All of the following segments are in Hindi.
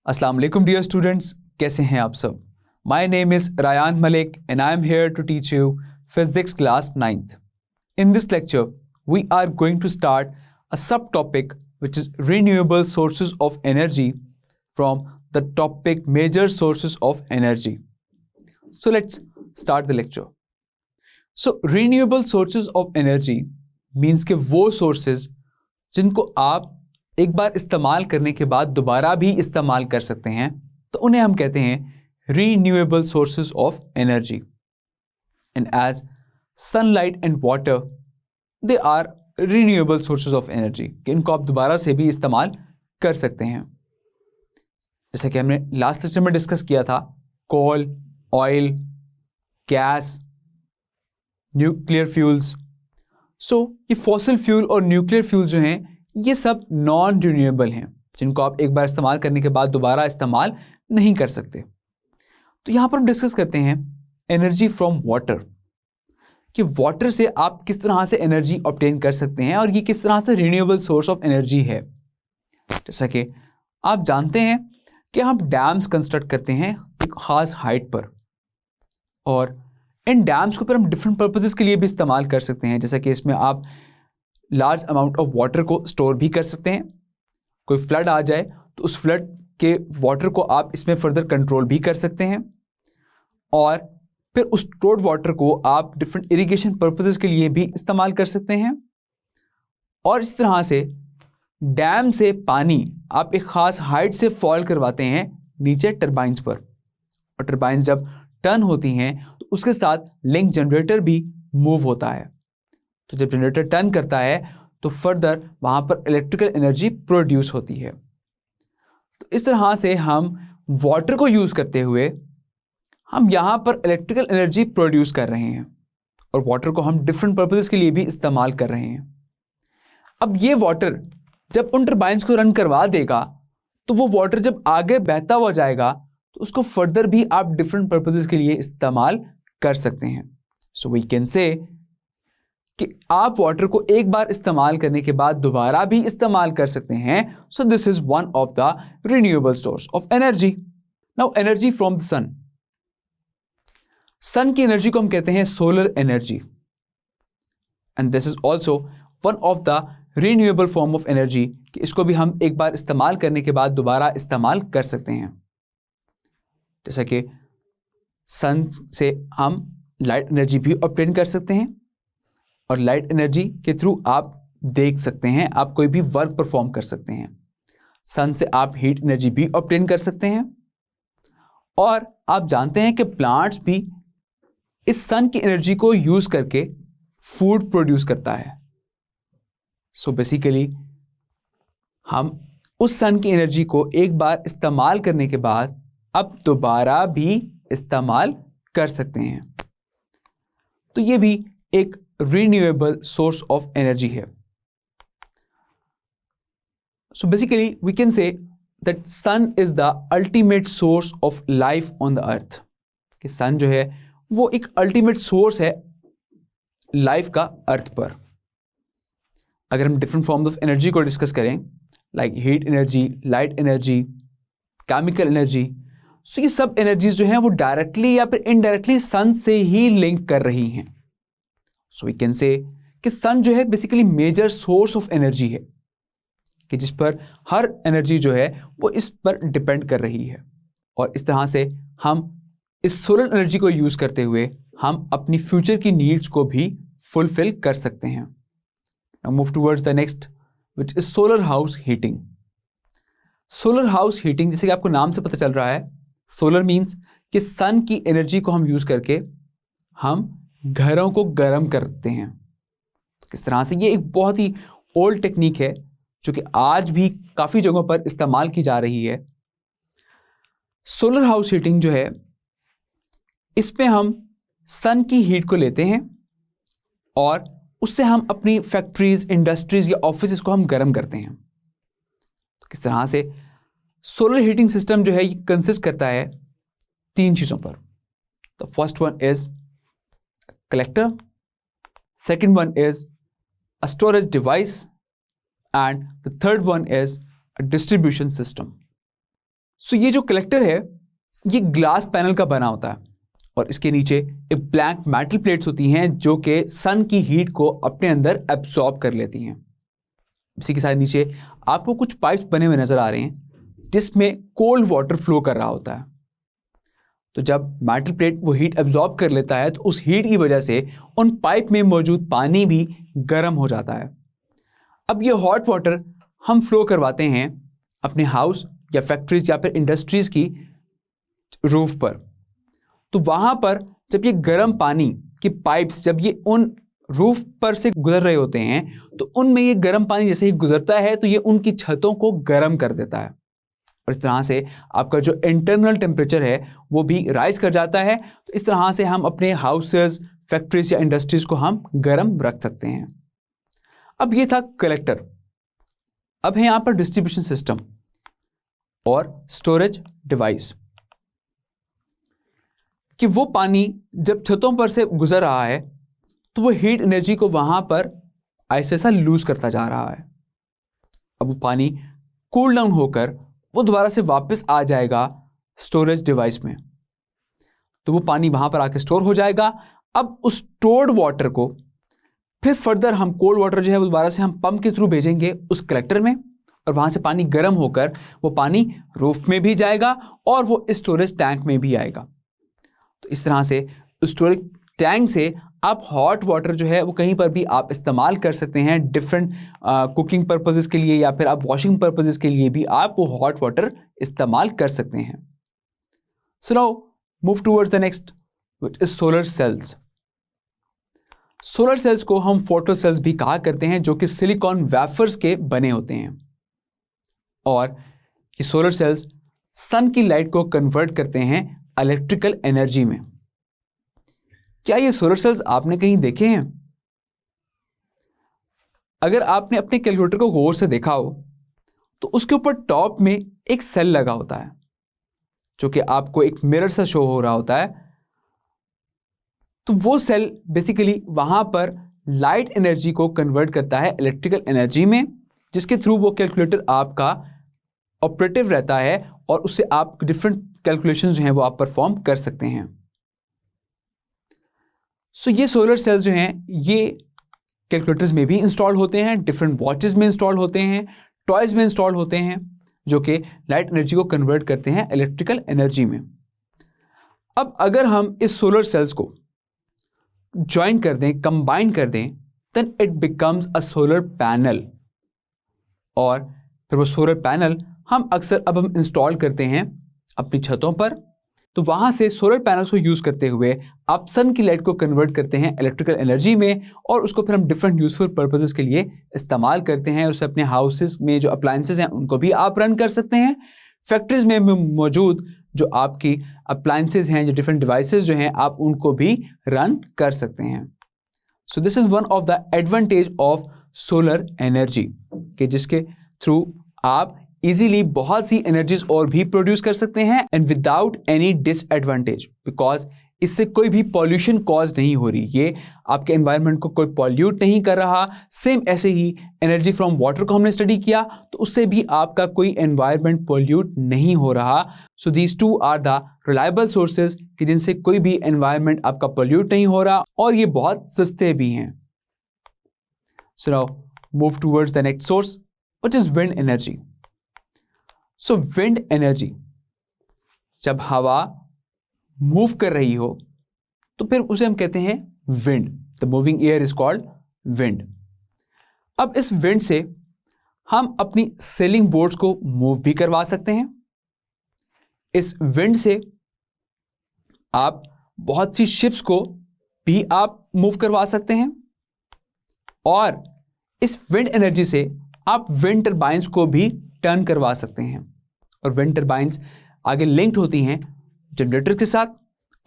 अस्सलाम वालेकुम डियर स्टूडेंट्स, कैसे हैं आप सब। My name is Rayan Malik and I am here to teach you physics class 9th. In this lecture, we are going to start a subtopic which is renewable sources of energy from the topic major sources of energy. So let's start the lecture. So renewable sources of energy means कि वो sources जिनको आप एक बार इस्तेमाल करने के बाद दोबारा भी इस्तेमाल कर सकते हैं, तो उन्हें हम कहते हैं renewable sources of energy. And as sunlight and water, they are renewable sources of energy कि इनको आप दोबारा से भी इस्तेमाल कर सकते हैं। जैसे कि हमने लास्ट लेक्चर में डिस्कस किया था, कोल, ऑयल, गैस, न्यूक्लियर फ्यूल्स। सो ये फॉसिल फ्यूल और न्यूक्लियर फ्यूल जो हैं ये सब नॉन रिन्यूएबल हैं, जिनको आप एक बार इस्तेमाल करने के बाद दोबारा इस्तेमाल नहीं कर सकते। तो यहाँ पर हम डिस्कस करते हैं एनर्जी फ्रॉम वाटर, कि वाटर से आप किस तरह से एनर्जी ऑब्टेन कर सकते हैं और ये किस तरह से रिन्यूएबल सोर्स ऑफ एनर्जी है। जैसा कि आप जानते हैं कि हम डैम्स कंस्ट्रक्ट करते हैं एक खास हाइट पर, और इन डैम्स को पर हम डिफरेंट पर्पसेस के लिए भी इस्तेमाल कर सकते हैं। जैसा कि इसमें आप लार्ज अमाउंट ऑफ वाटर को स्टोर भी कर सकते हैं। कोई फ्लड आ जाए तो उस फ्लड के वाटर को आप इसमें फर्दर कंट्रोल भी कर सकते हैं, और फिर उस स्टोर्ड वाटर को आप डिफरेंट इरिगेशन पर्पसेस के लिए भी इस्तेमाल कर सकते हैं। और इस तरह से डैम से पानी आप एक ख़ास हाइट से फॉल करवाते हैं नीचे टरबाइंस पर, और टरबाइंस जब टर्न होती हैं तो उसके साथ लिंक जनरेटर भी मूव होता है। तो जब जनरेटर टर्न करता है तो फर्दर वहाँ पर इलेक्ट्रिकल एनर्जी प्रोड्यूस होती है। तो इस तरह से हम वाटर को यूज़ करते हुए हम यहाँ पर इलेक्ट्रिकल एनर्जी प्रोड्यूस कर रहे हैं, और वाटर को हम डिफरेंट पर्पसेस के लिए भी इस्तेमाल कर रहे हैं। अब ये वाटर जब उन टरबाइंस को रन करवा देगा तो वो वाटर जब आगे बहता हुआ जाएगा तो उसको फर्दर भी आप डिफरेंट पर्पसेस के लिए इस्तेमाल कर सकते हैं। सो वी कैन से कि आप वाटर को एक बार इस्तेमाल करने के बाद दोबारा भी इस्तेमाल कर सकते हैं। So this is one of the renewable source of energy. Now energy from the sun, sun की एनर्जी को हम कहते हैं solar energy, and this is also one of the renewable form of energy, कि इसको भी हम एक बार इस्तेमाल करने के बाद दोबारा इस्तेमाल कर सकते हैं। जैसा कि सन से हम लाइट एनर्जी भी ऑब्टेन कर सकते हैं, और लाइट एनर्जी के थ्रू आप देख सकते हैं, आप कोई भी वर्क परफॉर्म कर सकते हैं। सन से आप हीट एनर्जी भी ऑब्टेन कर सकते हैं, और आप जानते हैं कि प्लांट्स भी इस सन की एनर्जी को यूज करके फूड प्रोड्यूस करता है। सो बेसिकली हम उस सन की एनर्जी को एक बार इस्तेमाल करने के बाद अब दोबारा भी इस्तेमाल कर सकते हैं। तो ये भी एक renewable source of energy है। So basically we can say that sun is the ultimate source of life on the earth, कि sun जो है वो एक ultimate source है life का अर्थ पर। अगर हम different forms of energy को डिस्कस करें, like heat energy, light energy, chemical energy, so ये सब energies जो हैं वो directly या फिर indirectly sun से ही link कर रही हैं। सो वी कैन से कि सन जो है basically major source of energy है, कि जिस पर हर एनर्जी जो है वो इस पर डिपेंड कर रही है, और इस तरह से हम इस सोलर एनर्जी को यूज़ करते हुए हम अपनी फ्यूचर की नीड्स को भी फुलफिल कर सकते हैं। Now move towards the next which is solar house heating. Solar house heating, जैसे कि आपको नाम से पता चल रहा है, सोलर मीन्स कि सन की एनर्जी को हम यूज़ करके हम घरों को गर्म करते हैं। किस तरह से, ये एक बहुत ही ओल्ड टेक्निक है जो कि आज भी काफ़ी जगहों पर इस्तेमाल की जा रही है। सोलर हाउस हीटिंग जो है, इसमें हम सन की हीट को लेते हैं और उससे हम अपनी फैक्ट्रीज, इंडस्ट्रीज या ऑफिस को हम गर्म करते हैं। तो किस तरह से सोलर हीटिंग सिस्टम जो है ये कंसिस्ट करता है 3 चीज़ों पर। The first one is collector, second one is a storage device, and the third one is a distribution system. सो ये जो कलेक्टर है ये ग्लास पैनल का बना होता है और इसके नीचे एक ब्लैंक मेटल प्लेट्स होती हैं जो कि सन की हीट को अपने अंदर एब्सॉर्ब कर लेती हैं। इसी के साथ नीचे आपको कुछ पाइप्स बने हुए नजर आ रहे हैं जिसमें कोल्ड वाटर फ्लो कर रहा होता है। तो जब मेटल प्लेट वो हीट एब्जॉर्ब कर लेता है तो उस हीट की वजह से उन पाइप में मौजूद पानी भी गर्म हो जाता है। अब ये हॉट वाटर हम फ्लो करवाते हैं अपने हाउस या फैक्ट्रीज या फिर इंडस्ट्रीज की रूफ पर। तो वहां पर जब ये गर्म पानी की पाइप्स जब ये उन रूफ पर से गुजर रहे होते हैं तो उनमें ये गर्म पानी जैसे ही गुजरता है तो ये उनकी छतों को गर्म कर देता है और इस तरह से आपका जो इंटरनल टेम्परेचर है वो भी राइज कर जाता है। तो इस तरह से हम अपने हाउसेस, फैक्ट्रीज या इंडस्ट्रीज को हम गर्म रख सकते हैं। अब ये था कलेक्टर। अब है यहां पर डिस्ट्रीब्यूशन सिस्टम और स्टोरेज डिवाइस कि वो पानी जब छतों पर से गुजर रहा है तो वो हीट एनर्जी को वहां पर ऐसे ऐसा लूज करता जा रहा है। अब वो पानी कूल डाउन होकर वो दोबारा से वापस आ जाएगा स्टोरेज डिवाइस में। तो वो पानी वहां पर आके स्टोर हो जाएगा। अब उस स्टोर्ड वाटर को फिर फर्दर हम कोल्ड वाटर जो है वो दोबारा से हम पंप के थ्रू भेजेंगे उस कलेक्टर में और वहां से पानी गर्म होकर वो पानी रूफ में भी जाएगा और वो स्टोरेज टैंक में भी आएगा। तो इस तरह से स्टोरेज टैंक से आप हॉट वाटर जो है वो कहीं पर भी आप इस्तेमाल कर सकते हैं। डिफरेंट कुकिंग पर्पसेस के लिए या फिर आप वॉशिंग पर्पसेस के लिए भी आप वो हॉट वाटर इस्तेमाल कर सकते हैं। So now move towards the next which is solar cells. Solar cells को हम फोटो सेल्स भी कहा करते हैं जो कि सिलिकॉन वेफर्स के बने होते हैं और ये सोलर सेल्स सन की लाइट को कन्वर्ट करते हैं इलेक्ट्रिकल एनर्जी में। क्या ये सोलर सेल्स आपने कहीं देखे हैं? अगर आपने अपने कैलकुलेटर को गौर से देखा हो तो उसके ऊपर टॉप में एक सेल लगा होता है जो कि आपको एक मिरर सा शो हो रहा होता है। तो वो सेल बेसिकली वहां पर लाइट एनर्जी को कन्वर्ट करता है इलेक्ट्रिकल एनर्जी में, जिसके थ्रू वो कैलकुलेटर आपका ऑपरेटिव रहता है और उससे आप डिफरेंट कैलकुलेशंस जो हैं वो आप परफॉर्म कर सकते हैं। सो ये सोलर सेल्स जो हैं ये कैलकुलेटर्स में भी इंस्टॉल होते हैं, डिफरेंट वॉचेस में इंस्टॉल होते हैं, टॉयज में इंस्टॉल होते हैं जो कि लाइट एनर्जी को कन्वर्ट करते हैं इलेक्ट्रिकल एनर्जी में। अब अगर हम इस सोलर सेल्स को ज्वाइन कर दें, कंबाइन कर दें, then it becomes a solar panel और फिर वो सोलर पैनल हम अक्सर अब हम इंस्टॉल करते हैं अपनी छतों पर। तो वहां से सोलर पैनल्स को यूज करते हुए आप सन की लाइट को कन्वर्ट करते हैं इलेक्ट्रिकल एनर्जी में और उसको फिर हम डिफरेंट यूजफुल पर्पसेस के लिए इस्तेमाल करते हैं। उससे अपने हाउसेस में जो अप्लायंसेस हैं उनको भी आप रन कर सकते हैं। फैक्ट्रीज में मौजूद जो आपकी अप्लायंसेस हैं, जो डिफरेंट डिवाइसेस जो हैं, आप उनको भी रन कर सकते हैं। So this is one of the advantage of solar energy कि जिसके थ्रू आप इजीली बहुत सी एनर्जीज और भी प्रोड्यूस कर सकते हैं and without any disadvantage, because इससे कोई भी पॉल्यूशन कॉज नहीं हो रही, ये आपके एनवायरनमेंट को कोई पॉल्यूट नहीं कर रहा। सेम ऐसे ही एनर्जी फ्रॉम वाटर को हमने स्टडी किया तो उससे भी आपका कोई एनवायरनमेंट पॉल्यूट नहीं हो रहा। So these two are the reliable sources कि जिनसे कोई भी एनवायरनमेंट आपका पॉल्यूट नहीं हो रहा और ये बहुत सस्ते भी हैं। So now move towards the next source which is wind energy. So wind energy, जब हवा मूव कर रही हो तो फिर उसे हम कहते हैं wind. The moving air is called wind. अब इस विंड से हम अपनी सेलिंग बोट्स को मूव भी करवा सकते हैं। इस विंड से आप बहुत सी शिप्स को भी आप मूव करवा सकते हैं और इस विंड एनर्जी से आप विंड टर्बाइंस को भी टर्न करवा सकते हैं और विंड टर्बाइंस आगे लिंक्ड होती हैं जनरेटर के साथ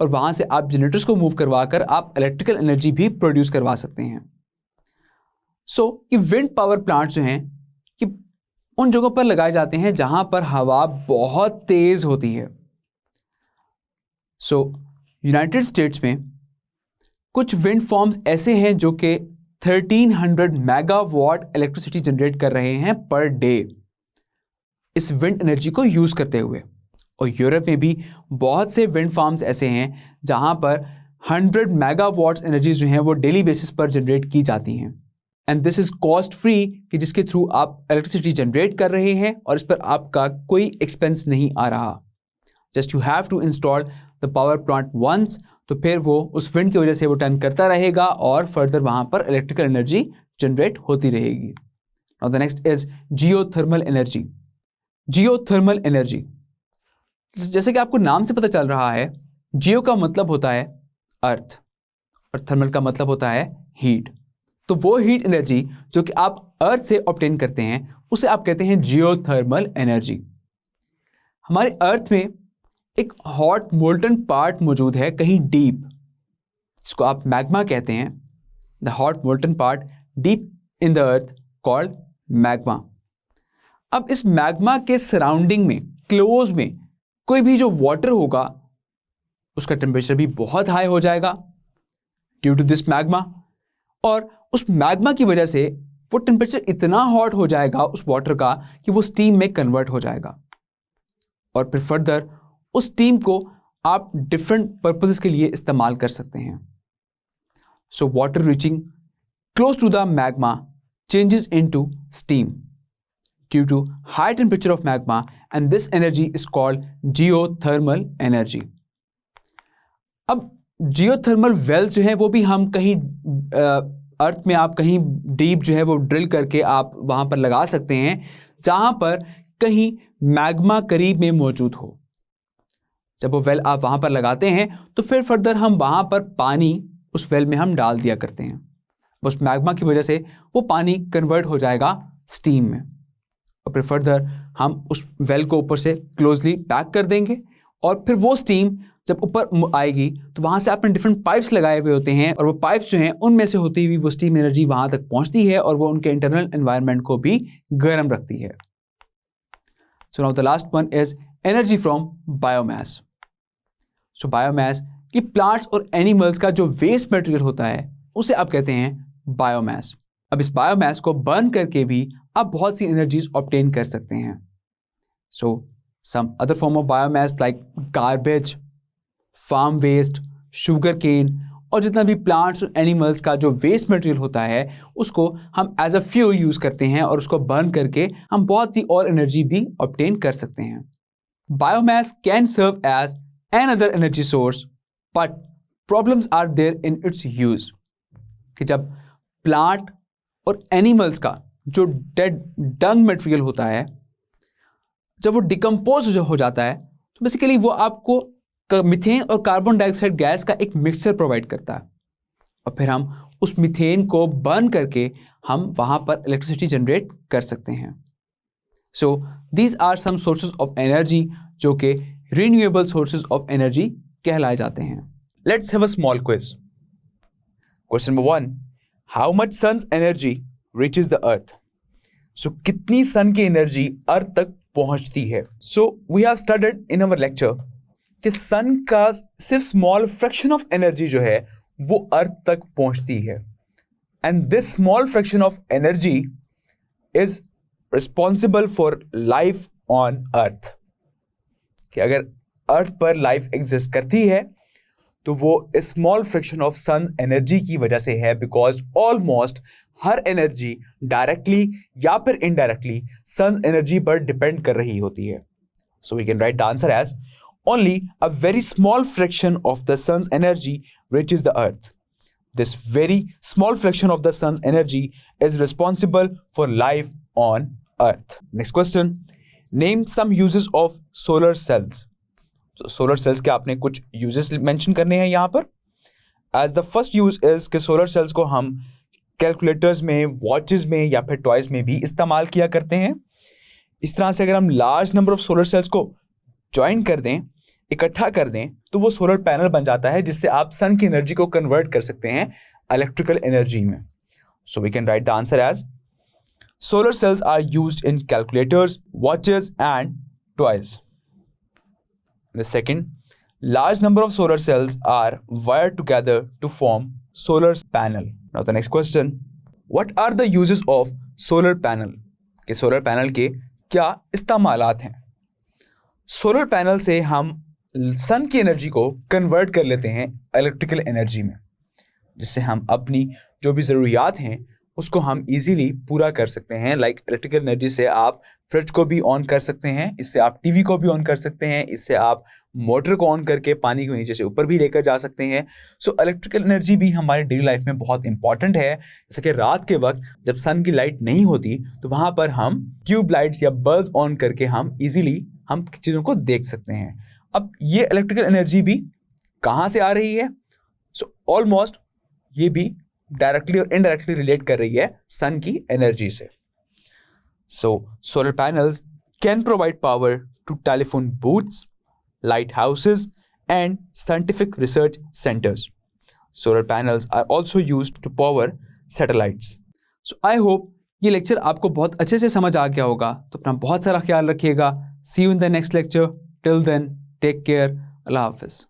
और वहां से आप जनरेटर्स को मूव करवाकर आप इलेक्ट्रिकल एनर्जी भी प्रोड्यूस करवा सकते हैं। सो ये विंड पावर प्लांट्स जो हैं कि उन जगहों पर लगाए जाते हैं जहां पर हवा बहुत तेज होती है। सो यूनाइटेड स्टेट्स में कुछ विंड फार्म्स ऐसे हैं जो कि 1300 मेगावाट इलेक्ट्रिसिटी जनरेट कर रहे हैं पर डे इस विंड एनर्जी को यूज करते हुए। और यूरोप में भी बहुत से विंड फार्म्स ऐसे हैं जहाँ पर 100 मेगावाट्स एनर्जी जो हैं वो डेली बेसिस पर जनरेट की जाती हैं। And this is cost free, कि जिसके थ्रू आप इलेक्ट्रिसिटी जनरेट कर रहे हैं और इस पर आपका कोई एक्सपेंस नहीं आ रहा। Just you have to install the power plant once, तो फिर वो उस विंड की वजह से वो टर्न करता रहेगा और फर्दर वहाँ पर इलेक्ट्रिकल एनर्जी जनरेट होती रहेगी। Now the next is geothermal energy. Geothermal energy, जैसे कि आपको नाम से पता चल रहा है, जियो का मतलब होता है अर्थ और थर्मल का मतलब होता है हीट। तो वो हीट एनर्जी जो कि आप अर्थ से ऑब्टेन करते हैं उसे आप कहते हैं जियोथर्मल एनर्जी। हमारे अर्थ में एक हॉट मोल्टन पार्ट मौजूद है कहीं डीप, जिसको आप मैग्मा कहते हैं। The hot molten part deep in the earth called magma. अब इस मैग्मा के सराउंडिंग में, क्लोज में कोई भी जो वाटर होगा उसका टेम्परेचर भी बहुत हाई हो जाएगा ड्यू टू दिस मैग्मा, और उस मैग्मा की वजह से वो टेम्परेचर इतना हॉट हो जाएगा उस वाटर का कि वो स्टीम में कन्वर्ट हो जाएगा, और फिर फर्दर उस स्टीम को आप डिफरेंट पर्पसेस के लिए इस्तेमाल कर सकते हैं। So water reaching close to the magma changes into steam due to high temperature of magma, and this energy is called geothermal energy. अब जियोथर्मल वेल्स जो है वो भी हम कहीं अर्थ में आप कहीं डीप जो है वो ड्रिल करके आप वहाँ पर लगा सकते हैं जहाँ पर कहीं मैग्मा करीब में मौजूद हो। जब वो वेल आप वहाँ पर लगाते हैं तो फिर फर्दर हम वहाँ पर पानी उस वेल में हम डाल दिया करते हैं। उस मैग्मा की वजह से वो पानी कन्वर्ट हो जाएगा स्टीम में, और फिर फर्दर हम उस वेल को ऊपर से क्लोजली पैक कर देंगे, और फिर वो स्टीम जब ऊपर आएगी तो वहाँ से आपने डिफरेंट पाइप्स लगाए हुए होते हैं, और वो पाइप्स जो हैं उनमें से होती हुई वो स्टीम एनर्जी वहाँ तक पहुँचती है और वो उनके इंटरनल एनवायरनमेंट को भी गर्म रखती है। So now the last one is energy from biomass. So biomass कि प्लांट्स और एनिमल्स का जो वेस्ट मटेरियल होता है उसे आप कहते हैं बायोमास। अब इस बायोमास को बर्न करके भी आप बहुत सी एनर्जीज ऑब्टेन कर सकते हैं। So some other form of biomass like garbage, farm waste, sugar cane, और जितना भी प्लांट्स और एनिमल्स का जो वेस्ट मटेरियल होता है उसको हम एज अ फ्यूल यूज़ करते हैं, और उसको बर्न करके हम बहुत सी और एनर्जी भी ऑब्टेन कर सकते हैं। Biomass can serve as another energy source, but problems are there in its use। कि जब प्लांट और एनिमल्स का जो डेड डंग मटेरियल होता है जब वो डिकम्पोज हो जाता है तो बेसिकली वो आपको मीथेन और कार्बन डाइऑक्साइड गैस का एक मिक्सचर प्रोवाइड करता है, और फिर हम उस मीथेन को बर्न करके हम वहाँ पर इलेक्ट्रिसिटी जनरेट कर सकते हैं। So these are some sources of energy जो कि रिन्यूएबल सोर्सेज ऑफ एनर्जी कहलाए जाते हैं। Let's have a small quiz. Question number 1. How much sun's energy reaches the earth? So कितनी सन की एनर्जी अर्थ तक पहुंचती है? So we have studied in our lecture कि सन का सिर्फ स्मॉल फ्रैक्शन ऑफ एनर्जी जो है वो अर्थ तक पहुंचती है, and this small fraction of energy is responsible for life on अर्थ। कि अगर अर्थ पर लाइफ एग्जिस्ट करती है तो वो small fraction of sun energy की वजह से है, बिकॉज ऑलमोस्ट हर एनर्जी डायरेक्टली या फिर इनडायरेक्टली सन एनर्जी पर डिपेंड कर रही होती है। So we can write the answer as only a very small fraction of the sun's energy reaches the earth. This very small fraction of the sun's energy is responsible for life on earth. Next question, name some uses of solar sales. तो सोलर सेल्स के आपने कुछ यूजेस मेंशन करने हैं यहाँ पर। As the first use is कि सोलर सेल्स को हम कैलकुलेटर्स में, वॉचेस में या फिर टॉयज में भी इस्तेमाल किया करते हैं। इस तरह से अगर हम large number of solar cells को ज्वाइन कर दें, इकट्ठा कर दें, तो वो सोलर पैनल बन जाता है जिससे आप सन की एनर्जी को कन्वर्ट कर सकते हैं इलेक्ट्रिकल एनर्जी में। So we can write the answer as solar cells are used in calculators, watches and toys. The second, large number of solar cells are wired together to form solar panel. Now the next question, what are the uses of solar panel? कि solar panel के क्या इस्तेमालात हैं? सोलर पैनल से हम सन की एनर्जी को कन्वर्ट कर लेते हैं इलेक्ट्रिकल एनर्जी में, जिससे हम अपनी जो भी ज़रूरियात हैं उसको हम इजीली पूरा कर सकते हैं। लाइक इलेक्ट्रिकल एनर्जी से आप फ्रिज को भी ऑन कर सकते हैं, इससे आप टीवी को भी ऑन कर सकते हैं, इससे आप मोटर को ऑन करके पानी को नीचे से ऊपर भी लेकर जा सकते हैं। सो इलेक्ट्रिकल एनर्जी भी हमारे डेली लाइफ में बहुत इंपॉर्टेंट है। जैसे कि रात के वक्त जब सन की लाइट नहीं होती तो वहाँ पर हम ट्यूब लाइट्स या बल्ब ऑन करके हम इजीली हम चीज़ों को देख सकते हैं। अब ये इलेक्ट्रिकल एनर्जी भी कहाँ से आ रही है? सो ऑलमोस्ट ये भी डायरेक्टली और इनडायरेक्टली रिलेट कर रही है सन की एनर्जी से। So solar panels can provide power to telephone booths, lighthouses and scientific research centres. Solar panels are also used to power satellites. So I hope ये लेक्चर आपको बहुत अच्छे से समझ आ गया होगा। तो अपना बहुत सारा ख्याल रखिएगा। See you in the next lecture. Till then take care. अल्लाह हाफिज़।